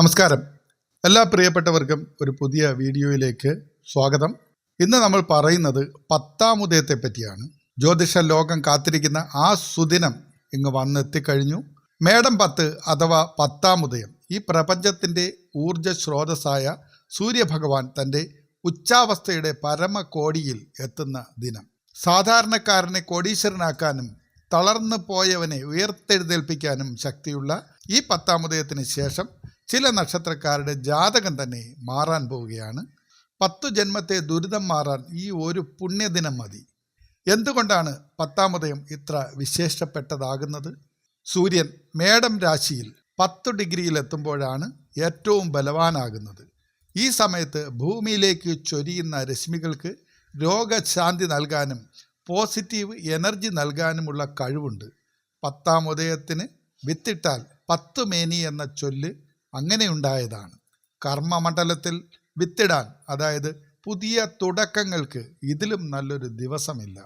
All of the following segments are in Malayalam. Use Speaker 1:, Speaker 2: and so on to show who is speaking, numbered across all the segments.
Speaker 1: നമസ്കാരം. എല്ലാ പ്രിയപ്പെട്ടവർക്കും ഒരു പുതിയ വീഡിയോയിലേക്ക് സ്വാഗതം. ഇന്ന് നമ്മൾ പറയുന്നത് 10-ാം ഉദയത്തെ പറ്റിയാണ്. ജ്യോതിഷ ലോകം കാത്തിരിക്കുന്ന ആ സുദിനം ഇങ്ങ് വന്നെത്തിക്കഴിഞ്ഞു. മേടം 10 അഥവാ 10-ാം ഉദയം ഈ പ്രപഞ്ചത്തിൻ്റെ ഊർജ സ്രോതസ്സായ സൂര്യഭഗവാൻ തൻ്റെ ഉച്ചാവസ്ഥയുടെ പരമകോടിയിൽ എത്തുന്ന ദിനം. സാധാരണക്കാരനെ കോടീശ്വരനാക്കാനും തളർന്നു പോയവനെ ഉയർത്തെഴുന്നേൽപ്പിക്കാനും ശക്തിയുള്ള ഈ 10-ാം ഉദയത്തിന് ശേഷം ചില നക്ഷത്രക്കാരുടെ ജാതകം തന്നെ മാറാൻ പോവുകയാണ്. 10 ജന്മത്തെ ദുരിതം മാറാൻ ഈ ഒരു പുണ്യദിനം മതി. എന്തുകൊണ്ടാണ് 10-ാം ഉദയം ഇത്ര വിശേഷപ്പെട്ടതാകുന്നത്? സൂര്യൻ മേടം രാശിയിൽ 10 ഡിഗ്രിയിലെത്തുമ്പോഴാണ് ഏറ്റവും ബലവാനാകുന്നത്. ഈ സമയത്ത് ഭൂമിയിലേക്ക് ചൊരിയുന്ന രശ്മികൾക്ക് രോഗശാന്തി നൽകാനും പോസിറ്റീവ് എനർജി നൽകാനുമുള്ള കഴിവുണ്ട്. 10-ാം ഉദയത്തിന് വിത്തിട്ടാൽ 10 മേനി എന്ന ചൊല്ല് അങ്ങനെ ഉണ്ടായതാണ്. കർമ്മമണ്ഡലത്തിൽ വിത്തിടാൻ, അതായത് പുതിയ തുടക്കങ്ങൾക്ക് ഇതിലും നല്ലൊരു ദിവസമില്ല.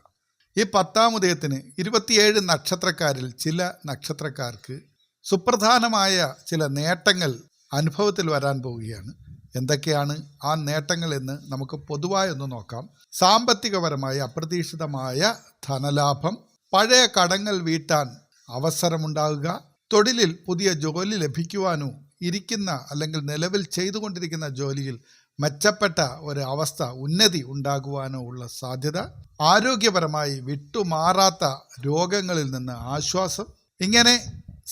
Speaker 1: ഈ 10-ാം ഉദയത്തിന് 27 നക്ഷത്രക്കാരിൽ ചില നക്ഷത്രക്കാർക്ക് സുപ്രധാനമായ ചില നേട്ടങ്ങൾ അനുഭവത്തിൽ വരാൻ പോവുകയാണ്. എന്തൊക്കെയാണ് ആ നേട്ടങ്ങൾ എന്ന് നമുക്ക് പൊതുവായി ഒന്ന് നോക്കാം. സാമ്പത്തികപരമായ അപ്രതീക്ഷിതമായ ധനലാഭം, പഴയ കടങ്ങൾ വീട്ടാൻ അവസരമുണ്ടാകുക, തൊഴിലിൽ പുതിയ ജോലി ലഭിക്കുവാനോ ഇരിക്കുന്ന അല്ലെങ്കിൽ നിലവിൽ ചെയ്തുകൊണ്ടിരിക്കുന്ന ജോലിയിൽ മെച്ചപ്പെട്ട ഒരു അവസ്ഥ, ഉന്നതി ഉണ്ടാകുവാനോ ഉള്ള സാധ്യത, ആരോഗ്യപരമായി വിട്ടുമാറാത്ത രോഗങ്ങളിൽ നിന്ന് ആശ്വാസം. ഇങ്ങനെ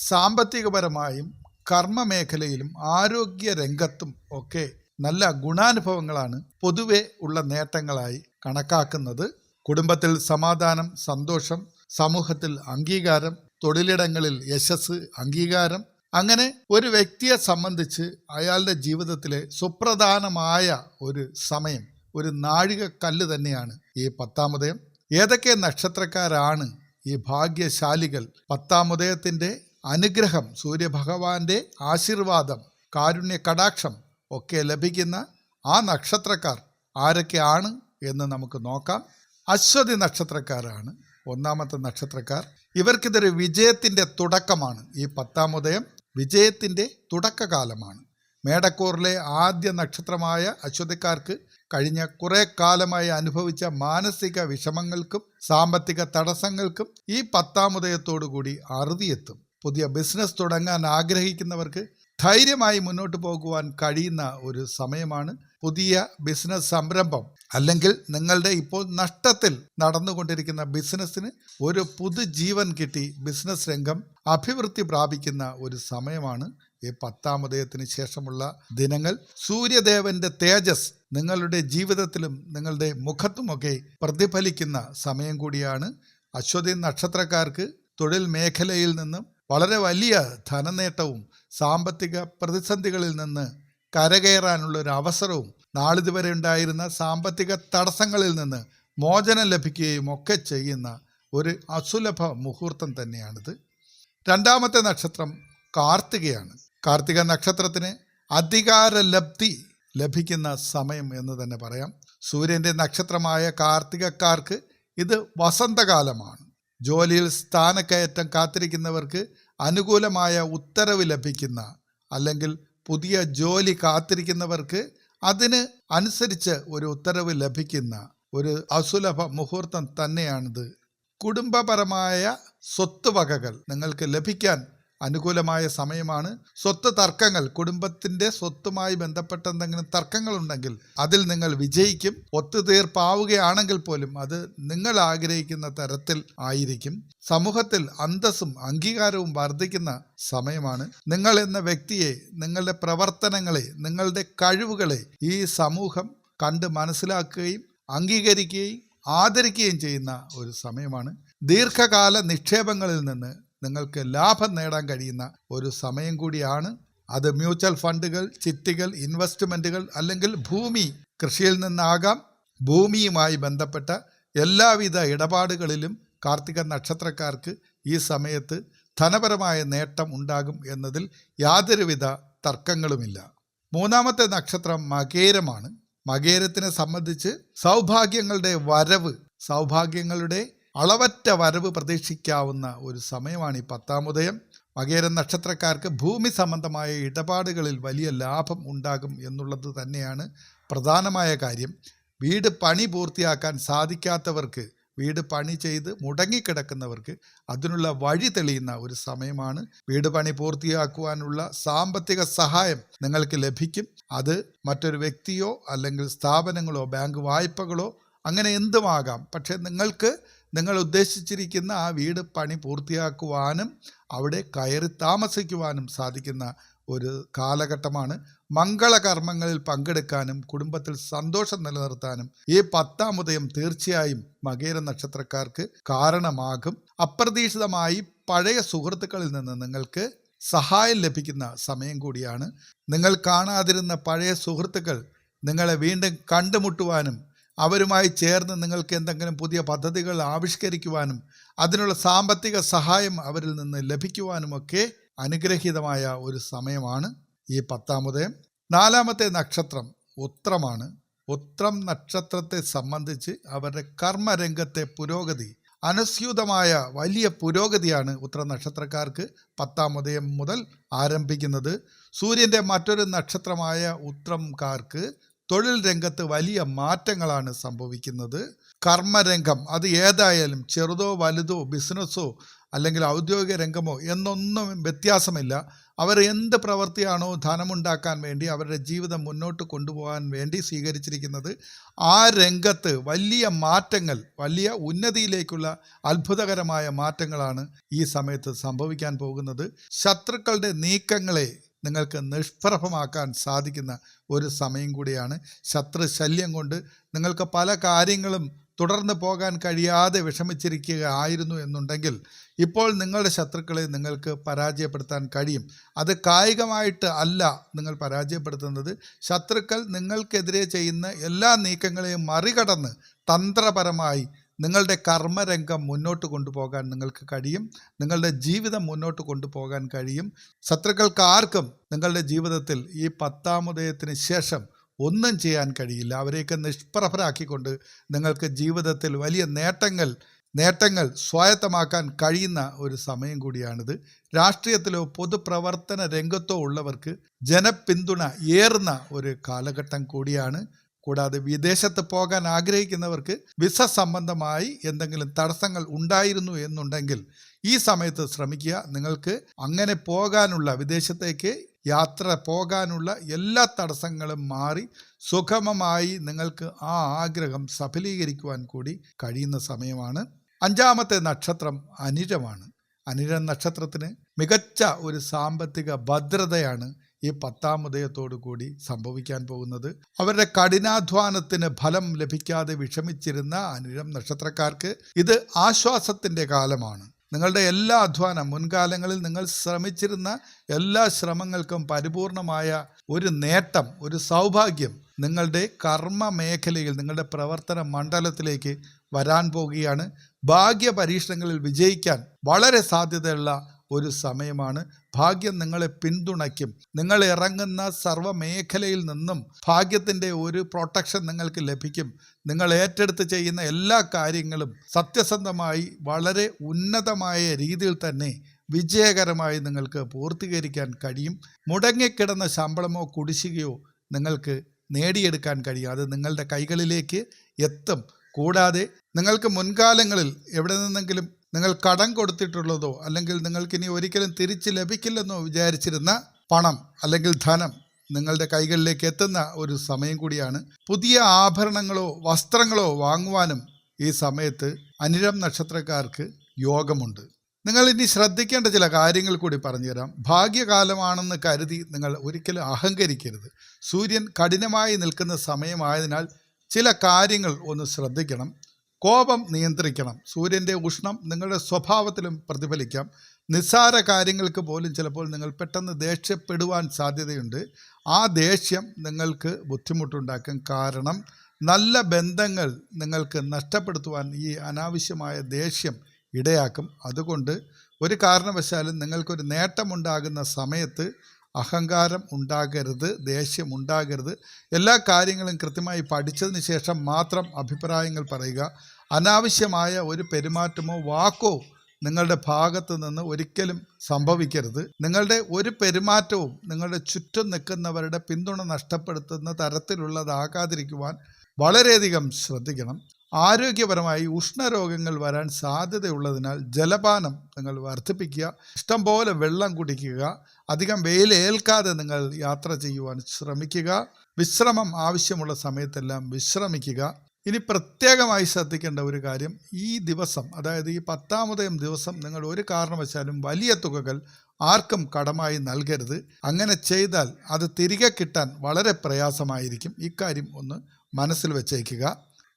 Speaker 1: സാമ്പത്തികപരമായും കർമ്മമേഖലയിലും ആരോഗ്യ രംഗത്തും ഒക്കെ നല്ല ഗുണാനുഭവങ്ങളാണ് പൊതുവെ ഉള്ള നേട്ടങ്ങളായി കണക്കാക്കുന്നത്. കുടുംബത്തിൽ സമാധാനം, സന്തോഷം, സമൂഹത്തിൽ അംഗീകാരം, തൊഴിലിടങ്ങളിൽ യശസ്, അംഗീകാരം. അങ്ങനെ ഒരു വ്യക്തിയെ സംബന്ധിച്ച് അയാളുടെ ജീവിതത്തിലെ സുപ്രധാനമായ ഒരു സമയം, ഒരു നാഴികക്കല്ല് തന്നെയാണ് ഈ 10-ാം ഉദയം. ഏതൊക്കെ നക്ഷത്രക്കാരാണ് ഈ ഭാഗ്യശാലികൾ? 10-ാം ഉദയത്തിൻ്റെ അനുഗ്രഹം, സൂര്യഭഗവാന്റെ ആശീർവാദം, കാരുണ്യ കടാക്ഷം ഒക്കെ ലഭിക്കുന്ന ആ നക്ഷത്രക്കാർ ആരൊക്കെയാണ് എന്ന് നമുക്ക് നോക്കാം. അശ്വതി നക്ഷത്രക്കാരാണ് 1-ാമത്തെ നക്ഷത്രക്കാർ. ഇവർക്കിതൊരു വിജയത്തിൻ്റെ തുടക്കമാണ്. ഈ 10-ാം ഉദയം വിജയത്തിൻ്റെ തുടക്കകാലമാണ്. മേടക്കൂറിലെ ആദ്യ നക്ഷത്രമായ അശ്വതിക്കാർക്ക് കഴിഞ്ഞ കുറെ കാലമായി അനുഭവിച്ച മാനസിക വിഷമങ്ങൾക്കും സാമ്പത്തിക തടസ്സങ്ങൾക്കും ഈ 10-ാം ഉദയത്തോടു കൂടി അറുതിയെത്തും. പുതിയ ബിസിനസ് തുടങ്ങാൻ ആഗ്രഹിക്കുന്നവർക്ക് ധൈര്യമായി മുന്നോട്ട് പോകുവാൻ കഴിയുന്ന ഒരു സമയമാണ്. പുതിയ ബിസിനസ് സംരംഭം അല്ലെങ്കിൽ നിങ്ങളുടെ ഇപ്പോൾ നഷ്ടത്തിൽ നടന്നുകൊണ്ടിരിക്കുന്ന ബിസിനസ്സിന് ഒരു പുതുജീവൻ കിട്ടി ബിസിനസ് രംഗം അഭിവൃദ്ധി പ്രാപിക്കുന്ന ഒരു സമയമാണ് ഈ 10-ാം ഉദയത്തിന് ശേഷമുള്ള ദിനങ്ങൾ. സൂര്യദേവന്റെ തേജസ് നിങ്ങളുടെ ജീവിതത്തിലും നിങ്ങളുടെ മുഖത്തുമൊക്കെ പ്രതിഫലിക്കുന്ന സമയം കൂടിയാണ്. അശ്വതി നക്ഷത്രക്കാർക്ക് തൊഴിൽ മേഖലയിൽ നിന്നും വളരെ വലിയ ധനനേട്ടവും സാമ്പത്തിക പ്രതിസന്ധികളിൽ നിന്ന് കരകയറാനുള്ളൊരു അവസരവും നാളിതുവരെ ഉണ്ടായിരുന്ന സാമ്പത്തിക തടസ്സങ്ങളിൽ നിന്ന് മോചനം ലഭിക്കുകയും ഒക്കെ ചെയ്യുന്ന ഒരു അസുലഭ മുഹൂർത്തം തന്നെയാണിത്. 2-ാമത്തെ നക്ഷത്രം കാർത്തികയാണ്. കാർത്തിക നക്ഷത്രത്തിന് അധികാരലബ്ധി ലഭിക്കുന്ന സമയം എന്ന് തന്നെ പറയാം. സൂര്യൻ്റെ നക്ഷത്രമായ കാർത്തികക്കാർക്ക് ഇത് വസന്തകാലമാണ്. ജോലിയിൽ സ്ഥാനക്കയറ്റം കാത്തിരിക്കുന്നവർക്ക് അനുകൂലമായ ഉത്തരവ് ലഭിക്കുന്ന, അല്ലെങ്കിൽ പുതിയ ജോലി കാത്തിരിക്കുന്നവർക്ക് അതിന് അനുസരിച്ച് ഒരു ഉത്തരവ് ലഭിക്കുന്ന ഒരു അസുലഭ മുഹൂർത്തം തന്നെയാണിത്. കുടുംബപരമായ സ്വത്തുവകകൾ നിങ്ങൾക്ക് ലഭിക്കാൻ അനുകൂലമായ സമയമാണ്. സ്വത്ത് തർക്കങ്ങൾ, കുടുംബത്തിൻ്റെ സ്വത്തുമായി ബന്ധപ്പെട്ട എന്തെങ്കിലും തർക്കങ്ങളുണ്ടെങ്കിൽ അതിൽ നിങ്ങൾ വിജയിക്കും. ഒത്തുതീർപ്പാവുകയാണെങ്കിൽ പോലും അത് നിങ്ങൾ ആഗ്രഹിക്കുന്ന തരത്തിൽ ആയിരിക്കും. സമൂഹത്തിൽ അന്തസ്സും അംഗീകാരവും വർദ്ധിക്കുന്ന സമയമാണ്. നിങ്ങൾ എന്ന വ്യക്തിയെ, നിങ്ങളുടെ പ്രവർത്തനങ്ങളെ, നിങ്ങളുടെ കഴിവുകളെ ഈ സമൂഹം കണ്ട് മനസ്സിലാക്കുകയും അംഗീകരിക്കുകയും ആദരിക്കുകയും ചെയ്യുന്ന ഒരു സമയമാണ്. ദീർഘകാല നിക്ഷേപങ്ങളിൽ നിന്ന് നിങ്ങൾക്ക് ലാഭം നേടാൻ കഴിയുന്ന ഒരു സമയം കൂടിയാണ്. അത് മ്യൂച്വൽ ഫണ്ടുകൾ, ചിട്ടികൾ, ഇൻവെസ്റ്റ്മെൻറ്റുകൾ, അല്ലെങ്കിൽ ഭൂമി, കൃഷിയിൽ നിന്നാകാം. ഭൂമിയുമായി ബന്ധപ്പെട്ട എല്ലാവിധ ഇടപാടുകളിലും കാർത്തിക നക്ഷത്രക്കാർക്ക് ഈ സമയത്ത് ധനപരമായ നേട്ടം ഉണ്ടാകും എന്നതിൽ യാതൊരുവിധ തർക്കങ്ങളുമില്ല. 3-ാമത്തെ നക്ഷത്രം മകേരമാണ്. മകേരത്തിനെ സംബന്ധിച്ച് സൗഭാഗ്യങ്ങളുടെ വരവ്, സൗഭാഗ്യങ്ങളുടെ അളവറ്റ വരവ് പ്രതീക്ഷിക്കാവുന്ന ഒരു സമയമാണ് ഈ 10-ാം ഉദയം. മകയിരം നക്ഷത്രക്കാർക്ക് ഭൂമി സംബന്ധമായ ഇടപാടുകളിൽ വലിയ ലാഭം ഉണ്ടാകും എന്നുള്ളത് തന്നെയാണ് പ്രധാനമായ കാര്യം. വീട് പണി പൂർത്തിയാക്കാൻ സാധിക്കാത്തവർക്ക്, വീട് പണി ചെയ്ത് മുടങ്ങിക്കിടക്കുന്നവർക്ക് അതിനുള്ള വഴി തെളിയുന്ന ഒരു സമയമാണ്. വീട് പണി പൂർത്തിയാക്കുവാനുള്ള സാമ്പത്തിക സഹായം നിങ്ങൾക്ക് ലഭിക്കും. അത് മറ്റൊരു വ്യക്തിയോ അല്ലെങ്കിൽ സ്ഥാപനങ്ങളോ ബാങ്ക് വായ്പകളോ അങ്ങനെ എന്തുമാകാം. പക്ഷേ നിങ്ങൾ ഉദ്ദേശിച്ചിരിക്കുന്ന ആ വീട് പണി പൂർത്തിയാക്കുവാനും അവിടെ കയറി താമസിക്കുവാനും സാധിക്കുന്ന ഒരു കാലഘട്ടമാണ്. മംഗളകർമ്മങ്ങളിൽ പങ്കെടുക്കാനും കുടുംബത്തിൽ സന്തോഷം നിലനിർത്താനും ഈ 10-ാം ഉദയം തീർച്ചയായും മകയിരം നക്ഷത്രക്കാർക്ക് കാരണമാകും. അപ്രതീക്ഷിതമായി പഴയ സുഹൃത്തുക്കളിൽ നിന്ന് നിങ്ങൾക്ക് സഹായം ലഭിക്കുന്ന സമയം കൂടിയാണ്. നിങ്ങൾ കാണാതിരുന്ന പഴയ സുഹൃത്തുക്കൾ നിങ്ങളെ വീണ്ടും കണ്ടുമുട്ടുവാനും അവരുമായി ചേർന്ന് നിങ്ങൾക്ക് എന്തെങ്കിലും പുതിയ പദ്ധതികൾ ആവിഷ്കരിക്കുവാനും അതിനുള്ള സാമ്പത്തിക സഹായം അവരിൽ നിന്ന് ലഭിക്കുവാനുമൊക്കെ അനുഗ്രഹീതമായ ഒരു സമയമാണ് ഈ 10-ാം ഉദയം. 4-ാമത്തെ നക്ഷത്രം ഉത്രമാണ്. ഉത്രം നക്ഷത്രത്തെ സംബന്ധിച്ച് അവരുടെ കർമ്മരംഗത്തെ പുരോഗതി, അനുസ്യൂതമായ വലിയ പുരോഗതിയാണ് ഉത്ര നക്ഷത്രക്കാർക്ക് 10-ാം ഉദയം മുതൽ ആരംഭിക്കുന്നത്. സൂര്യൻ്റെ മറ്റൊരു നക്ഷത്രമായ ഉത്രംകാർക്ക് തൊഴിൽ രംഗത്ത് വലിയ മാറ്റങ്ങളാണ് സംഭവിക്കുന്നത്. കർമ്മരംഗം അത് ഏതായാലും ചെറുതോ വലുതോ ബിസിനസ്സോ അല്ലെങ്കിൽ ഔദ്യോഗിക രംഗമോ എന്നൊന്നും വ്യത്യാസമില്ല. അവർ എന്ത് പ്രവൃത്തിയാണോ ധനമുണ്ടാക്കാൻ വേണ്ടി അവരുടെ ജീവിതം മുന്നോട്ട് കൊണ്ടുപോകാൻ വേണ്ടി സ്വീകരിച്ചിരിക്കുന്നത്, ആ രംഗത്ത് വലിയ മാറ്റങ്ങൾ, വലിയ ഉന്നതിയിലേക്കുള്ള അത്ഭുതകരമായ മാറ്റങ്ങളാണ് ഈ സമയത്ത് സംഭവിക്കാൻ പോകുന്നത്. ശത്രുക്കളുടെ നീക്കങ്ങളെ നിങ്ങൾക്ക് നിഷ്പ്രഭമാക്കാൻ സാധിക്കുന്ന ഒരു സമയം കൂടിയാണ്. ശത്രു ശല്യം കൊണ്ട് നിങ്ങൾക്ക് പല കാര്യങ്ങളും തുടർന്ന് പോകാൻ കഴിയാതെ വിഷമിച്ചിരിക്കുക ആയിരുന്നു എന്നുണ്ടെങ്കിൽ ഇപ്പോൾ നിങ്ങളുടെ ശത്രുക്കളെ നിങ്ങൾക്ക് പരാജയപ്പെടുത്താൻ കഴിയും. അത് കായികമായിട്ട് അല്ല നിങ്ങൾ പരാജയപ്പെടുത്തുന്നത്. ശത്രുക്കൾ നിങ്ങൾക്കെതിരെ ചെയ്യുന്ന എല്ലാ നീക്കങ്ങളെയും മറികടന്ന് തന്ത്രപരമായി നിങ്ങളുടെ കർമ്മരംഗം മുന്നോട്ട് കൊണ്ടുപോകാൻ നിങ്ങൾക്ക് കഴിയും. നിങ്ങളുടെ ജീവിതം മുന്നോട്ട് കൊണ്ടുപോകാൻ കഴിയും. ശത്രുക്കൾക്ക് ആർക്കും നിങ്ങളുടെ ജീവിതത്തിൽ ഈ 10-ാം ഉദയത്തിന് ശേഷം ഒന്നും ചെയ്യാൻ കഴിയില്ല. അവരെയൊക്കെ നിഷ്പ്രഭരാക്കിക്കൊണ്ട് നിങ്ങൾക്ക് ജീവിതത്തിൽ വലിയ നേട്ടങ്ങൾ സ്വായത്തമാക്കാൻ കഴിയുന്ന ഒരു സമയം കൂടിയാണിത്. രാഷ്ട്രീയത്തിലോ പൊതുപ്രവർത്തന രംഗത്തോ ഉള്ളവർക്ക് ജനപിന്തുണ ഏറുന്ന ഒരു കാലഘട്ടം കൂടിയാണ്. കൂടാതെ വിദേശത്ത് പോകാൻ ആഗ്രഹിക്കുന്നവർക്ക് വിസ സംബന്ധമായി എന്തെങ്കിലും തടസ്സങ്ങൾ ഉണ്ടായിരുന്നു എന്നുണ്ടെങ്കിൽ ഈ സമയത്ത് ശ്രമിക്കുക. നിങ്ങൾക്ക് അങ്ങനെ പോകാനുള്ള, വിദേശത്തേക്ക് യാത്ര പോകാനുള്ള എല്ലാ തടസ്സങ്ങളും മാറി സുഗമമായി നിങ്ങൾക്ക് ആ ആഗ്രഹം സഫലീകരിക്കുവാൻ കൂടി കഴിയുന്ന സമയമാണ്. 5-ാമത്തെ നക്ഷത്രം അനിഴമാണ്. അനിഴം നക്ഷത്രത്തിന് മികച്ച ഒരു സാമ്പത്തിക ഭദ്രതയാണ് ഈ 10-ാം ഉദയത്തോടു കൂടി സംഭവിക്കാൻ പോകുന്നത്. അവരുടെ കഠിനാധ്വാനത്തിന് ഫലം ലഭിക്കാതെ വിഷമിച്ചിരുന്ന അനിഴം നക്ഷത്രക്കാർക്ക് ഇത് ആശ്വാസത്തിൻ്റെ കാലമാണ്. നിങ്ങളുടെ എല്ലാ അധ്വാനം, മുൻകാലങ്ങളിൽ നിങ്ങൾ ശ്രമിച്ചിരുന്ന എല്ലാ ശ്രമങ്ങൾക്കും പരിപൂർണമായ ഒരു നേട്ടം, ഒരു സൗഭാഗ്യം നിങ്ങളുടെ കർമ്മ മേഖലയിൽ, നിങ്ങളുടെ പ്രവർത്തന മണ്ഡലത്തിലേക്ക് വരാൻ പോകുകയാണ്. ഭാഗ്യ പരീക്ഷണങ്ങളിൽ വിജയിക്കാൻ വളരെ സാധ്യതയുള്ള ഒരു സമയമാണ്. ഭാഗ്യം നിങ്ങളെ പിന്തുണയ്ക്കും. നിങ്ങൾ ഇറങ്ങുന്ന സർവ്വ മേഖലയിൽ നിന്നും ഭാഗ്യത്തിൻ്റെ ഒരു പ്രൊട്ടക്ഷൻ നിങ്ങൾക്ക് ലഭിക്കും. നിങ്ങൾ ഏറ്റെടുത്ത് ചെയ്യുന്ന എല്ലാ കാര്യങ്ങളും സത്യസന്ധമായി വളരെ ഉന്നതമായ രീതിയിൽ തന്നെ വിജയകരമായി നിങ്ങൾക്ക് പൂർത്തീകരിക്കാൻ കഴിയും. മുടങ്ങിക്കിടന്ന ശമ്പളമോ കുടിശ്ശികയോ നിങ്ങൾക്ക് നേടിയെടുക്കാൻ കഴിയും. അത് നിങ്ങളുടെ കൈകളിലേക്ക് എത്തും. കൂടാതെ നിങ്ങൾക്ക് മുൻകാലങ്ങളിൽ എവിടെ നിന്നെങ്കിലും നിങ്ങൾ കടം കൊടുത്തിട്ടുള്ളതോ അല്ലെങ്കിൽ നിങ്ങൾക്കിനി ഒരിക്കലും തിരിച്ച് ലഭിക്കില്ലെന്നോ വിചാരിച്ചിരുന്ന പണം അല്ലെങ്കിൽ ധനം നിങ്ങളുടെ കൈകളിലേക്ക് എത്തുന്ന ഒരു സമയം കൂടിയാണ്. പുതിയ ആഭരണങ്ങളോ വസ്ത്രങ്ങളോ വാങ്ങുവാനും ഈ സമയത്ത് അനിഴം നക്ഷത്രക്കാർക്ക് യോഗമുണ്ട്. നിങ്ങൾ ഇനി ശ്രദ്ധിക്കേണ്ട ചില കാര്യങ്ങൾ കൂടി പറഞ്ഞുതരാം. ഭാഗ്യകാലമാണെന്ന് കരുതി നിങ്ങൾ ഒരിക്കലും അഹങ്കരിക്കരുത്. സൂര്യൻ കഠിനമായി നിൽക്കുന്ന സമയമായതിനാൽ ചില കാര്യങ്ങൾ ഒന്ന് ശ്രദ്ധിക്കണം. കോപം നിയന്ത്രിക്കണം. സൂര്യൻ്റെ ഉഷ്ണം നിങ്ങളുടെ സ്വഭാവത്തിലും പ്രതിഫലിക്കാം. നിസ്സാര കാര്യങ്ങൾക്ക് പോലും ചിലപ്പോൾ നിങ്ങൾ പെട്ടെന്ന് ദേഷ്യപ്പെടുവാൻ സാധ്യതയുണ്ട്. ആ ദേഷ്യം നിങ്ങൾക്ക് ബുദ്ധിമുട്ടുണ്ടാക്കും. കാരണം നല്ല ബന്ധങ്ങൾ നിങ്ങൾക്ക് നഷ്ടപ്പെടുത്തുവാൻ ഈ അനാവശ്യമായ ദേഷ്യം ഇടയാക്കും. അതുകൊണ്ട് ഒരു കാരണവശാലും നിങ്ങൾക്കൊരു നേട്ടമുണ്ടാകുന്ന സമയത്ത് അഹങ്കാരം ഉണ്ടാകരുത്, ദേഷ്യം ഉണ്ടാകരുത്. എല്ലാ കാര്യങ്ങളും കൃത്യമായി പഠിച്ചതിന് ശേഷം മാത്രം അഭിപ്രായങ്ങൾ പറയുക. അനാവശ്യമായ ഒരു പെരുമാറ്റമോ വാക്കോ നിങ്ങളുടെ ഭാഗത്ത് നിന്ന് ഒരിക്കലും സംഭവിക്കരുത്. നിങ്ങളുടെ ഒരു പെരുമാറ്റവും നിങ്ങളുടെ ചുറ്റും നിൽക്കുന്നവരുടെ പിന്തുണ നഷ്ടപ്പെടുത്തുന്ന തരത്തിലുള്ളതാകാതിരിക്കുവാൻ വളരെയധികം ശ്രദ്ധിക്കണം. ആരോഗ്യപരമായി ഉഷ്ണരോഗങ്ങൾ വരാൻ സാധ്യതയുള്ളതിനാൽ ജലപാനം നിങ്ങൾ വർദ്ധിപ്പിക്കുക. ഇഷ്ടംപോലെ വെള്ളം കുടിക്കുക. അധികം വെയിലേൽക്കാതെ നിങ്ങൾ യാത്ര ചെയ്യുവാൻ ശ്രമിക്കുക. വിശ്രമം ആവശ്യമുള്ള സമയത്തെല്ലാം വിശ്രമിക്കുക. ഇനി പ്രത്യേകമായി ശ്രദ്ധിക്കേണ്ട ഒരു കാര്യം, ഈ ദിവസം, അതായത് ഈ 10-ാമത്തെ ദിവസം നിങ്ങൾ ഒരു കാരണവശാലും വലിയ തുകകൾ ആർക്കും കടമായി നൽകരുത്. അങ്ങനെ ചെയ്താൽ അത് തിരികെ കിട്ടാൻ വളരെ പ്രയാസമായിരിക്കും. ഇക്കാര്യം ഒന്ന് മനസ്സിൽ വെച്ചേക്കുക.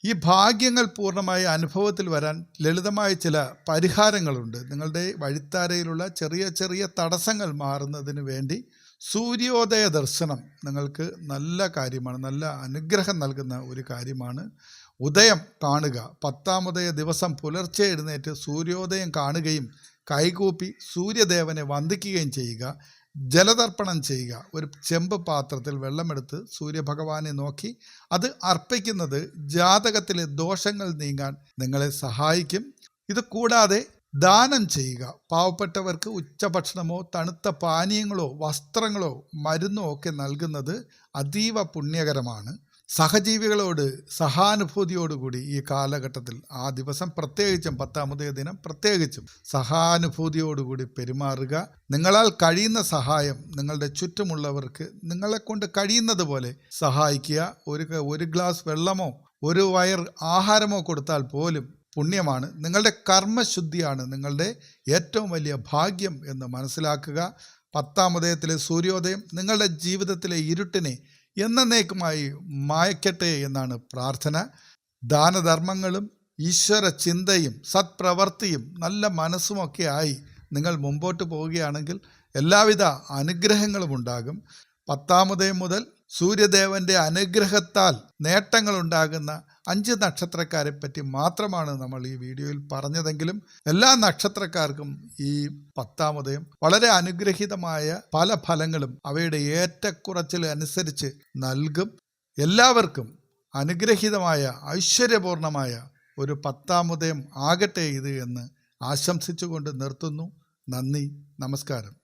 Speaker 1: ഈ ഭാഗ്യങ്ങൾ പൂർണ്ണമായി അനുഭവത്തിൽ വരാൻ ലളിതമായ ചില പരിഹാരങ്ങളുണ്ട്. നിങ്ങളുടെ വഴിത്താരയിലുള്ള ചെറിയ ചെറിയ തടസ്സങ്ങൾ മാറുന്നതിന് വേണ്ടി സൂര്യോദയ ദർശനം നിങ്ങൾക്ക് നല്ല കാര്യമാണ്, നല്ല അനുഗ്രഹം നൽകുന്ന ഒരു കാര്യമാണ്. ഉദയം കാണുക. 10-ാമത്തെ ദിവസം പുലർച്ചെ എഴുന്നേറ്റ് സൂര്യോദയം കാണുകയും കൈകൂപ്പി സൂര്യദേവനെ വന്ദിക്കുകയും ചെയ്യുക. ജലതർപ്പണം ചെയ്യുക. ഒരു ചെമ്പ് പാത്രത്തിൽ വെള്ളമെടുത്ത് സൂര്യഭഗവാനെ നോക്കി അത് അർപ്പിക്കുന്നത് ജാതകത്തിലെ ദോഷങ്ങൾ നീങ്ങാൻ നിങ്ങളെ സഹായിക്കും. ഇത് കൂടാതെ ദാനം ചെയ്യുക. പാവപ്പെട്ടവർക്ക് ഉച്ചഭക്ഷണമോ തണുത്ത പാനീയങ്ങളോ വസ്ത്രങ്ങളോ മരുന്നോ ഒക്കെ നൽകുന്നത് അതീവ പുണ്യകരമാണ്. സഹജീവികളോട് സഹാനുഭൂതിയോടുകൂടി ഈ കാലഘട്ടത്തിൽ, ആ ദിവസം പ്രത്യേകിച്ചും 10-ാമത്തെ ദിനം പ്രത്യേകിച്ചും സഹാനുഭൂതിയോടുകൂടി പെരുമാറുക. നിങ്ങളാൽ കഴിയുന്ന സഹായം നിങ്ങളുടെ ചുറ്റുമുള്ളവർക്ക് നിങ്ങളെക്കൊണ്ട് കഴിയുന്നത് പോലെ സഹായിക്കുക. ഒരു ഗ്ലാസ് വെള്ളമോ ഒരു വയർ ആഹാരമോ കൊടുത്താൽ പോലും പുണ്യമാണ്. നിങ്ങളുടെ കർമ്മശുദ്ധിയാണ് നിങ്ങളുടെ ഏറ്റവും വലിയ ഭാഗ്യം എന്ന് മനസ്സിലാക്കുക. 10-ാമത്തെ സൂര്യോദയം നിങ്ങളുടെ ജീവിതത്തിലെ ഇരുട്ടിനെ എന്നേക്കുമായി മായ്ക്കട്ടെ എന്നാണ് പ്രാർത്ഥന. ദാനധർമ്മങ്ങളും ഈശ്വര ചിന്തയും സത്പ്രവർത്തിയും നല്ല മനസ്സുമൊക്കെ ആയി നിങ്ങൾ മുമ്പോട്ട് പോവുകയാണെങ്കിൽ എല്ലാവിധ അനുഗ്രഹങ്ങളും ഉണ്ടാകും. 10-ാമത്തെ മുതൽ സൂര്യദേവൻ്റെ അനുഗ്രഹത്താൽ നേട്ടങ്ങൾ ഉണ്ടാകുന്ന 5 നക്ഷത്രക്കാരെ പറ്റി മാത്രമാണ് നമ്മൾ ഈ വീഡിയോയിൽ പറഞ്ഞതെങ്കിലും എല്ലാ നക്ഷത്രക്കാർക്കും ഈ 10-ാമതയും വളരെ അനുഗ്രഹീതമായ പല ഫലങ്ങളും അവയുടെ ഏറ്റക്കുറച്ചിൽ അനുസരിച്ച് നൽകും. എല്ലാവർക്കും അനുഗ്രഹീതമായ ഐശ്വര്യപൂർണമായ ഒരു 10-ാമതയും ആകട്ടെ ഇത് എന്ന് ആശംസിച്ചുകൊണ്ട് നിർത്തുന്നു. നന്ദി, നമസ്കാരം.